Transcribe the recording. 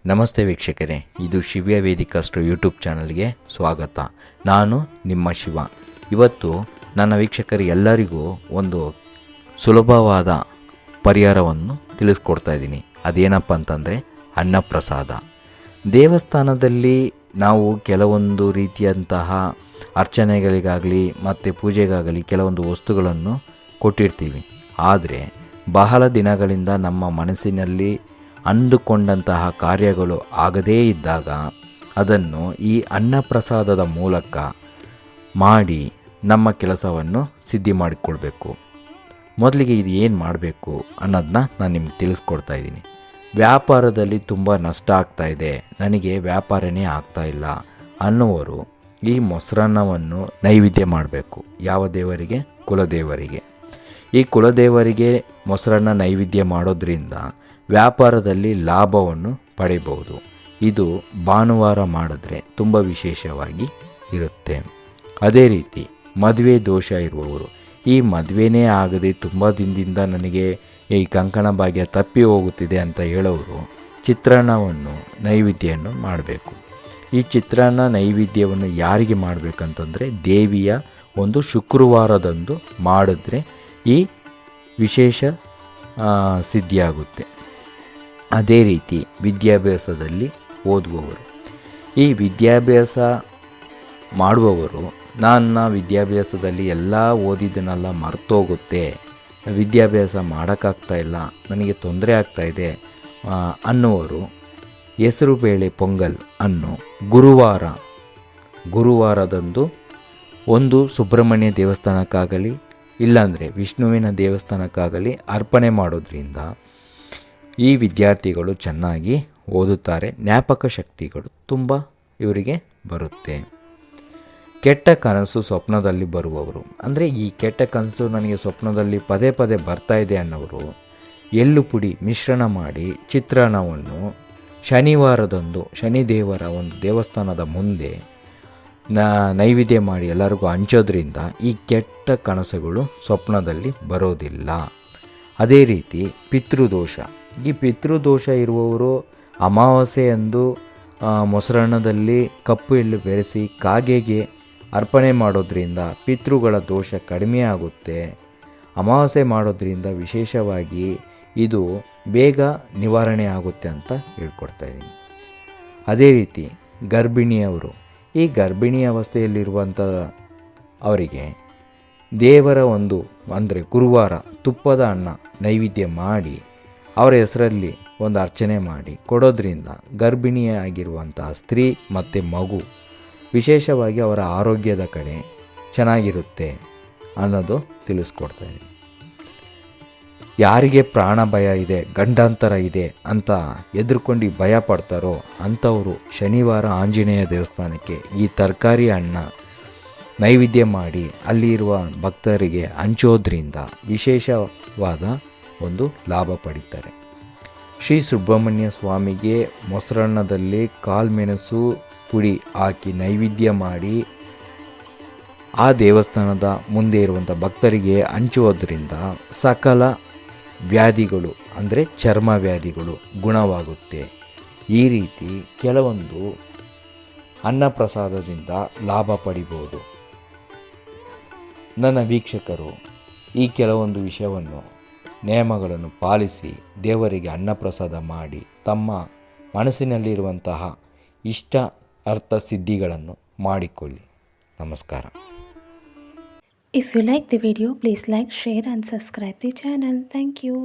ನಮಸ್ತೆ ವೀಕ್ಷಕರೇ, ಇದು ಶಿವ್ಯ ವೇದಿಕಸ್ಟ್ರು ಯೂಟ್ಯೂಬ್ ಚಾನಲ್ಗೆ ಸ್ವಾಗತ. ನಾನು ನಿಮ್ಮ ಶಿವ. ಇವತ್ತು ನನ್ನ ವೀಕ್ಷಕರು ಎಲ್ಲರಿಗೂ ಒಂದು ಸುಲಭವಾದ ಪರಿಹಾರವನ್ನು ತಿಳಿಸ್ಕೊಡ್ತಾ ಇದ್ದೀನಿ. ಅದೇನಪ್ಪ ಅಂತಂದರೆ ಅನ್ನಪ್ರಸಾದ. ದೇವಸ್ಥಾನದಲ್ಲಿ ನಾವು ಕೆಲವೊಂದು ರೀತಿಯಂತಹ ಅರ್ಚನೆಗಳಿಗಾಗಲಿ ಮತ್ತು ಪೂಜೆಗಾಗಲಿ ಕೆಲವೊಂದು ವಸ್ತುಗಳನ್ನು ಕೊಟ್ಟಿರ್ತೀವಿ. ಆದರೆ ಬಹಳ ದಿನಗಳಿಂದ ನಮ್ಮ ಮನಸ್ಸಿನಲ್ಲಿ ಅಂದುಕೊಂಡಂತಹ ಕಾರ್ಯಗಳು ಆಗದೇ ಇದ್ದಾಗ ಅದನ್ನು ಈ ಅನ್ನಪ್ರಸಾದದ ಮೂಲಕ ಮಾಡಿ ನಮ್ಮ ಕೆಲಸವನ್ನು ಸಿದ್ಧಿ ಮಾಡಿಕೊಳ್ಬೇಕು. ಮೊದಲಿಗೆ ಇದು ಏನು ಮಾಡಬೇಕು ಅನ್ನೋದನ್ನ ನಾನು ನಿಮ್ಗೆ ತಿಳಿಸ್ಕೊಡ್ತಾ ಇದ್ದೀನಿ. ವ್ಯಾಪಾರದಲ್ಲಿ ತುಂಬ ನಷ್ಟ ಆಗ್ತಾಯಿದೆ, ನನಗೆ ವ್ಯಾಪಾರನೇ ಆಗ್ತಾಯಿಲ್ಲ ಅನ್ನುವರು ಈ ಮೊಸರನ್ನವನ್ನು ನೈವೇದ್ಯ ಮಾಡಬೇಕು. ಯಾವ ದೇವರಿಗೆ? ಕುಲದೇವರಿಗೆ. ಈ ಕುಲದೇವರಿಗೆ ಮೊಸರನ್ನ ನೈವೇದ್ಯ ಮಾಡೋದ್ರಿಂದ ವ್ಯಾಪಾರದಲ್ಲಿ ಲಾಭವನ್ನು ಪಡೆಯಬಹುದು. ಇದು ಭಾನುವಾರ ಮಾಡಿದ್ರೆ ತುಂಬ ವಿಶೇಷವಾಗಿ ಇರುತ್ತೆ. ಅದೇ ರೀತಿ ಮದುವೆ ದೋಷ ಇರುವವರು, ಈ ಮದುವೆನೇ ಆಗದೆ ತುಂಬ ದಿನದಿಂದ ನನಗೆ ಈ ಕಂಕಣ ಭಾಗ್ಯ ತಪ್ಪಿ ಹೋಗುತ್ತಿದೆ ಅಂತ ಹೇಳೋರು ಚಿತ್ರಾನ್ನವನ್ನು ನೈವೇದ್ಯವನ್ನು ಮಾಡಬೇಕು. ಈ ಚಿತ್ರಾನ್ನ ನೈವೇದ್ಯವನ್ನು ಯಾರಿಗೆ ಮಾಡಬೇಕಂತಂದರೆ ದೇವಿಯ ಒಂದು ಶುಕ್ರವಾರದಂದು ಮಾಡಿದ್ರೆ ಈ ವಿಶೇಷ ಸಿದ್ಧಿಯಾಗುತ್ತೆ. ಅದೇ ರೀತಿ ವಿದ್ಯಾಭ್ಯಾಸದಲ್ಲಿ ಓದುವವರು, ಈ ವಿದ್ಯಾಭ್ಯಾಸ ಮಾಡುವವರು ನನ್ನ ವಿದ್ಯಾಭ್ಯಾಸದಲ್ಲಿ ಎಲ್ಲ ಓದಿದ್ದನ್ನೆಲ್ಲ ಮರ್ತೋಗುತ್ತೆ, ವಿದ್ಯಾಭ್ಯಾಸ ಮಾಡೋಕ್ಕಾಗ್ತಾಯಿಲ್ಲ, ನನಗೆ ತೊಂದರೆ ಆಗ್ತಾಯಿದೆ ಅನ್ನುವರು ಹೆಸರುಬೇಳೆ ಪೊಂಗಲ್ ಅನ್ನು ಗುರುವಾರದಂದು ಒಂದು ಸುಬ್ರಹ್ಮಣ್ಯ ದೇವಸ್ಥಾನಕ್ಕಾಗಲಿ ಇಲ್ಲಾಂದರೆ ವಿಷ್ಣುವಿನ ದೇವಸ್ಥಾನಕ್ಕಾಗಲಿ ಅರ್ಪಣೆ ಮಾಡೋದ್ರಿಂದ ಈ ವಿದ್ಯಾರ್ಥಿಗಳು ಚೆನ್ನಾಗಿ ಓದುತ್ತಾರೆ. ಜ್ಞಾಪಕ ಶಕ್ತಿಗಳು ತುಂಬ ಇವರಿಗೆ ಬರುತ್ತೆ. ಕೆಟ್ಟ ಕನಸು ಸ್ವಪ್ನದಲ್ಲಿ ಬರುವವರು, ಅಂದರೆ ಈ ಕೆಟ್ಟ ಕನಸು ನನಗೆ ಸ್ವಪ್ನದಲ್ಲಿ ಪದೇ ಪದೇ ಬರ್ತಾ ಇದೆ ಅನ್ನೋರು ಎಳ್ಳು ಪುಡಿ ಮಿಶ್ರಣ ಮಾಡಿ ಚಿತ್ರಾನ್ನವನ್ನು ಶನಿವಾರದಂದು ಶನಿದೇವರ ಒಂದು ದೇವಸ್ಥಾನದ ಮುಂದೆ ನೈವೇದ್ಯ ಮಾಡಿ ಎಲ್ಲರಿಗೂ ಹಂಚೋದ್ರಿಂದ ಈ ಕೆಟ್ಟ ಕನಸುಗಳು ಸ್ವಪ್ನದಲ್ಲಿ ಬರೋದಿಲ್ಲ. ಅದೇ ರೀತಿ ಪಿತೃದೋಷ, ಈ ಪಿತೃದೋಷ ಇರುವವರು ಅಮಾವಾಸ್ಯೆಯಂದು ಮೊಸರನ್ನದಲ್ಲಿ ಕಪ್ಪು ಎಳ್ಳು ಬೆರೆಸಿ ಕಾಗೆಗೆ ಅರ್ಪಣೆ ಮಾಡೋದ್ರಿಂದ ಪಿತೃಗಳ ದೋಷ ಕಡಿಮೆ ಆಗುತ್ತೆ. ಅಮಾವಾಸ್ಯೆ ಮಾಡೋದ್ರಿಂದ ವಿಶೇಷವಾಗಿ ಇದು ಬೇಗ ನಿವಾರಣೆ ಆಗುತ್ತೆ ಅಂತ ಹೇಳ್ಕೊಡ್ತಾ ಇದ್ದೀನಿ. ಅದೇ ರೀತಿ ಗರ್ಭಿಣಿಯವರು, ಈ ಗರ್ಭಿಣಿ ಅವಸ್ಥೆಯಲ್ಲಿರುವಂಥ ಅವರಿಗೆ ದೇವರ ಒಂದು ಅಂದರೆ ಗುರುವಾರ ತುಪ್ಪದ ಅನ್ನ ನೈವೇದ್ಯ ಮಾಡಿ ಅವರ ಹೆಸರಲ್ಲಿ ಒಂದು ಅರ್ಚನೆ ಮಾಡಿ ಕೊಡೋದ್ರಿಂದ ಗರ್ಭಿಣಿಯಾಗಿರುವಂತಹ ಸ್ತ್ರೀ ಮತ್ತು ಮಗು ವಿಶೇಷವಾಗಿ ಅವರ ಆರೋಗ್ಯದ ಕಡೆ ಚೆನ್ನಾಗಿರುತ್ತೆ ಅನ್ನೋದು ತಿಳಿಸ್ಕೊಡ್ತಾಯಿದೆ. ಯಾರಿಗೆ ಪ್ರಾಣ ಭಯ ಇದೆ, ಗಂಡಾಂತರ ಇದೆ ಅಂತ ಎದುರ್ಕೊಂಡು ಭಯ ಪಡ್ತಾರೋ ಅಂಥವರು ಶನಿವಾರ ಆಂಜನೇಯ ದೇವಸ್ಥಾನಕ್ಕೆ ಈ ತರಕಾರಿ ಅನ್ನ ನೈವೇದ್ಯ ಮಾಡಿ ಅಲ್ಲಿರುವ ಭಕ್ತರಿಗೆ ಹಂಚೋದ್ರಿಂದ ವಿಶೇಷವಾದ ಒಂದು ಲಾಭ ಪಡೀತಾರೆ. ಶ್ರೀ ಸುಬ್ರಹ್ಮಣ್ಯ ಸ್ವಾಮಿಗೆ ಮೊಸರನ್ನದಲ್ಲಿ ಕಾಳುಮೆಣಸು ಪುಡಿ ಹಾಕಿ ನೈವೇದ್ಯ ಮಾಡಿ ಆ ದೇವಸ್ಥಾನದ ಮುಂದೆ ಇರುವಂಥ ಭಕ್ತರಿಗೆ ಹಂಚುವುದರಿಂದ ಸಕಲ ವ್ಯಾಧಿಗಳು ಅಂದರೆ ಚರ್ಮ ವ್ಯಾಧಿಗಳು ಗುಣವಾಗುತ್ತೆ. ಈ ರೀತಿ ಕೆಲವೊಂದು ಅನ್ನಪ್ರಸಾದದಿಂದ ಲಾಭ ಪಡಿಬೋದು. ನನ್ನ ವೀಕ್ಷಕರು ಈ ಕೆಲವೊಂದು ವಿಷಯವನ್ನು ನಿಯಮಗಳನ್ನು ಪಾಲಿಸಿ ದೇವರಿಗೆ ಅನ್ನಪ್ರಸಾದ ಮಾಡಿ ತಮ್ಮ ಮನಸ್ಸಿನಲ್ಲಿರುವಂತಹ ಇಷ್ಟ ಅರ್ಥ ಸಿದ್ಧಿಗಳನ್ನು ಮಾಡಿಕೊಳ್ಳಿ. ನಮಸ್ಕಾರ. If you like the video, please like, share and subscribe the channel. Thank you.